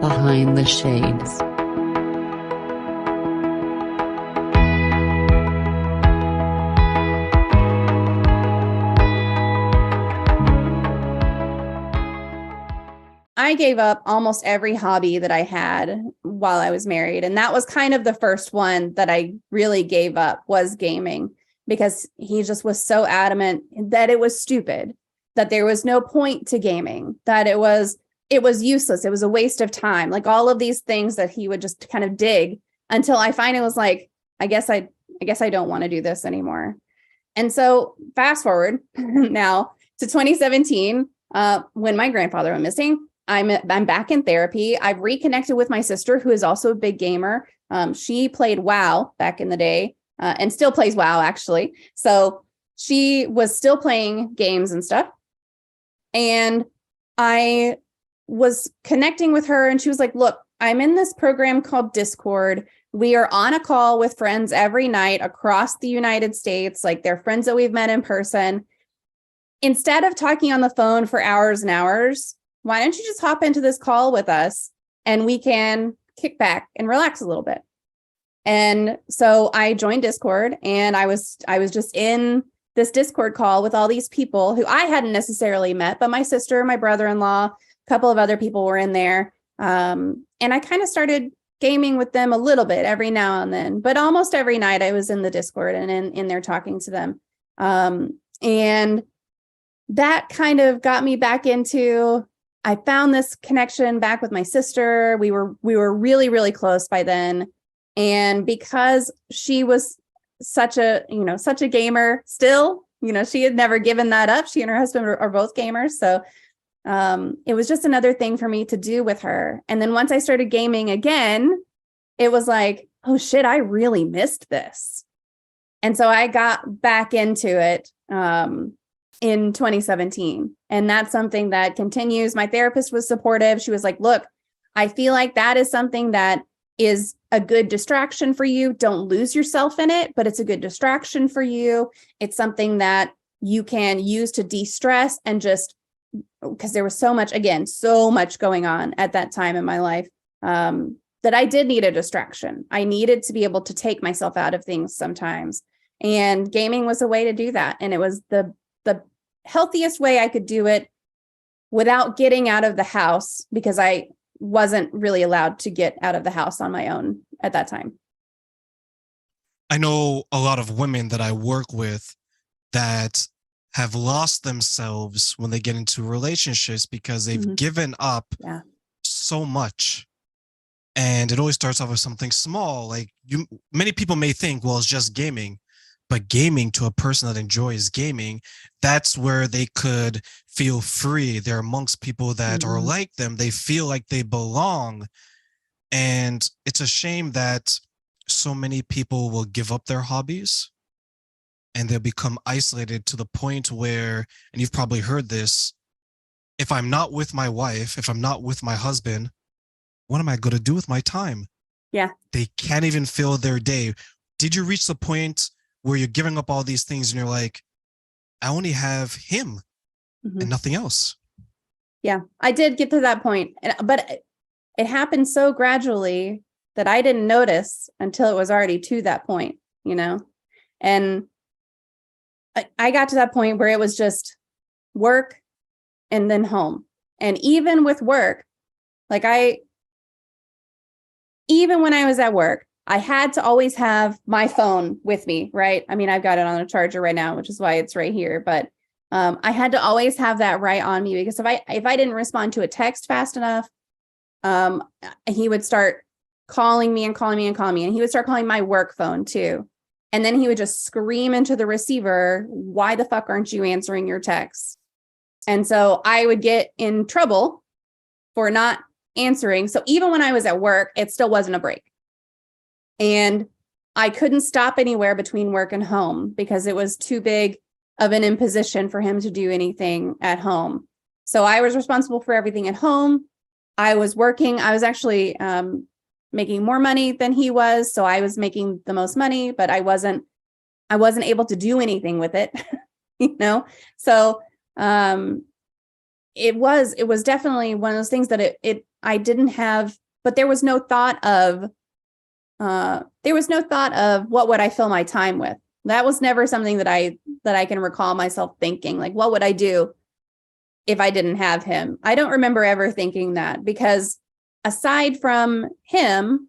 Behind the Shades. I gave up almost every hobby that I had while I was married. And that was kind of the first one that I really gave up, was gaming, because he just was so adamant that it was stupid, that there was no point to gaming, that it was useless. It was a waste of time. Like all of these things that he would just kind of dig, until I finally was like, I guess I don't want to do this anymore. And so fast forward now to 2017, when my grandfather went missing. I'm back in therapy. I've reconnected with my sister, who is also a big gamer. She played WoW back in the day, and still plays WoW, actually. So she was still playing games and stuff. And I was connecting with her, and she was like, look, I'm in this program called Discord. We are on a call with friends every night across the United States. Like, they're friends that we've met in person. Instead of talking on the phone for hours and hours, why don't you just hop into this call with us and we can kick back and relax a little bit? And so I joined Discord, and I was just in this Discord call with all these people who I hadn't necessarily met, but my sister, my brother-in-law, a couple of other people were in there. And I kind of started gaming with them a little bit every now and then, but almost every night I was in the Discord and in there talking to them. And that kind of got me back into, I found this connection back with my sister. We were really, really close by then. And because she was such a gamer still, she had never given that up. She and her husband are both gamers. So it was just another thing for me to do with her. And then once I started gaming again, it was like, oh shit, I really missed this. And so I got back into it in 2017. And that's something that continues. My therapist was supportive. She was like, look, I feel like that is something that is a good distraction for you. Don't lose yourself in it, but it's a good distraction for you. It's something that you can use to de-stress, and just because there was so much going on at that time in my life, that I did need a distraction. I needed to be able to take myself out of things sometimes. And gaming was a way to do that. And it was the healthiest way I could do it without getting out of the house, because I wasn't really allowed to get out of the house on my own at that time. I know a lot of women that I work with that have lost themselves when they get into relationships because they've given up so much. And it always starts off with something small. Like, many people may think, well, it's just gaming. But gaming, to a person that enjoys gaming, that's where they could feel free. They're amongst people that are like them. They feel like they belong. And it's a shame that so many people will give up their hobbies and they'll become isolated to the point where, and you've probably heard this, if I'm not with my wife, if I'm not with my husband, what am I going to do with my time? Yeah. They can't even fill their day. Did you reach the point where you're giving up all these things and you're like, I only have him and nothing else? Yeah, I did get to that point, but it happened so gradually that I didn't notice until it was already to that point, and I got to that point where it was just work and then home. And even with work, even when I was at work, I had to always have my phone with me, right? I mean, I've got it on a charger right now, which is why it's right here. But I had to always have that right on me, because if I didn't respond to a text fast enough, he would start calling me and calling me and calling me. And he would start calling my work phone too. And then he would just scream into the receiver, why the fuck aren't you answering your texts? And so I would get in trouble for not answering. So even when I was at work, it still wasn't a break. And I couldn't stop anywhere between work and home because it was too big of an imposition for him to do anything at home. So I was responsible for everything at home. I was working. I was actually making more money than he was. So I was making the most money, but I wasn't able to do anything with it, So it was definitely one of those things that I didn't have, but there was no thought of what would I fill my time with. That was never something that I can recall myself thinking, like, what would I do if I didn't have him? I don't remember ever thinking that, because aside from him,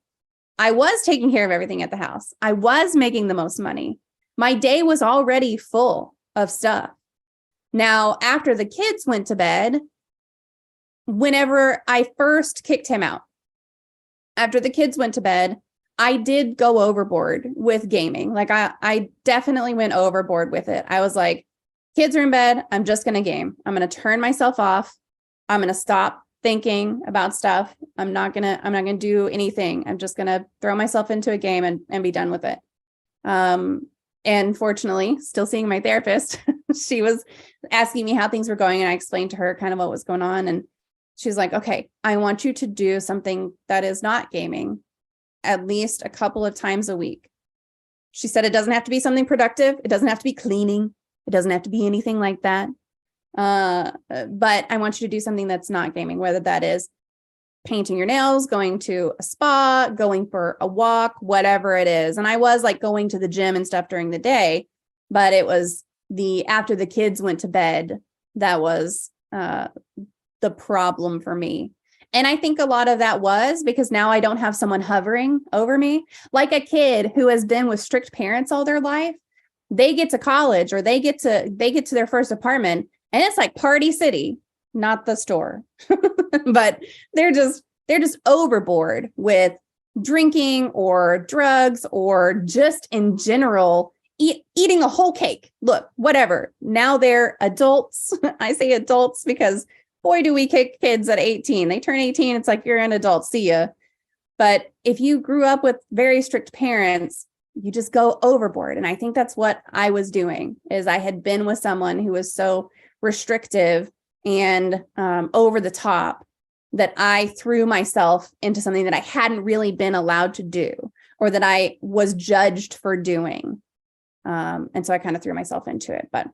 I was taking care of everything at the house. I was making the most money. My day was already full of stuff. Now, after the kids went to bed, whenever I first kicked him out, after the kids went to bed, I did go overboard with gaming. Like I definitely went overboard with it. I was like, kids are in bed. I'm just going to game. I'm going to turn myself off. I'm going to stop thinking about stuff. I'm not going to do anything. I'm just going to throw myself into a game and be done with it. And fortunately, still seeing my therapist, she was asking me how things were going, and I explained to her kind of what was going on. And she's like, okay, I want you to do something that is not gaming at least a couple of times a week. She said it doesn't have to be something productive. It doesn't have to be cleaning. It doesn't have to be anything like that. But I want you to do something that's not gaming, whether that is painting your nails, going to a spa, going for a walk, whatever it is. And I was like going to the gym and stuff during the day, but it was after the kids went to bed, that was the problem for me. And I think a lot of that was because now I don't have someone hovering over me. Like a kid who has been with strict parents all their life, they get to college or they get to their first apartment, and it's like Party City, not the store. But they're just overboard with drinking or drugs or just in general eating a whole cake. Look, whatever. Now they're adults. I say adults because boy, do we kick kids at 18. They turn 18. It's like, you're an adult. See ya. But if you grew up with very strict parents, you just go overboard. And I think that's what I was doing, is I had been with someone who was so restrictive and over the top that I threw myself into something that I hadn't really been allowed to do, or that I was judged for doing. And so I kind of threw myself into it. But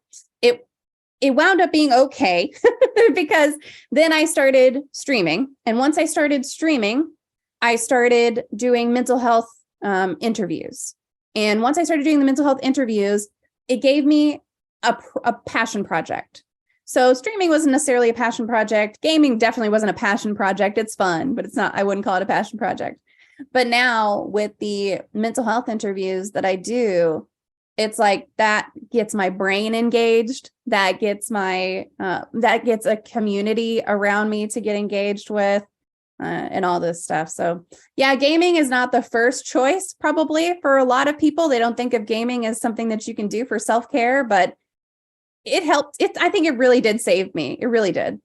it wound up being okay because then I started streaming. And once I started streaming, I started doing mental health interviews. And once I started doing the mental health interviews, it gave me a passion project. So streaming wasn't necessarily a passion project. Gaming definitely wasn't a passion project. It's fun, but it's not, I wouldn't call it a passion project. But now with the mental health interviews that I do, it's like that gets my brain engaged. That gets a community around me to get engaged with, and all this stuff. So yeah, gaming is not the first choice probably for a lot of people. They don't think of gaming as something that you can do for self-care, but it helped. I think it really did save me. It really did.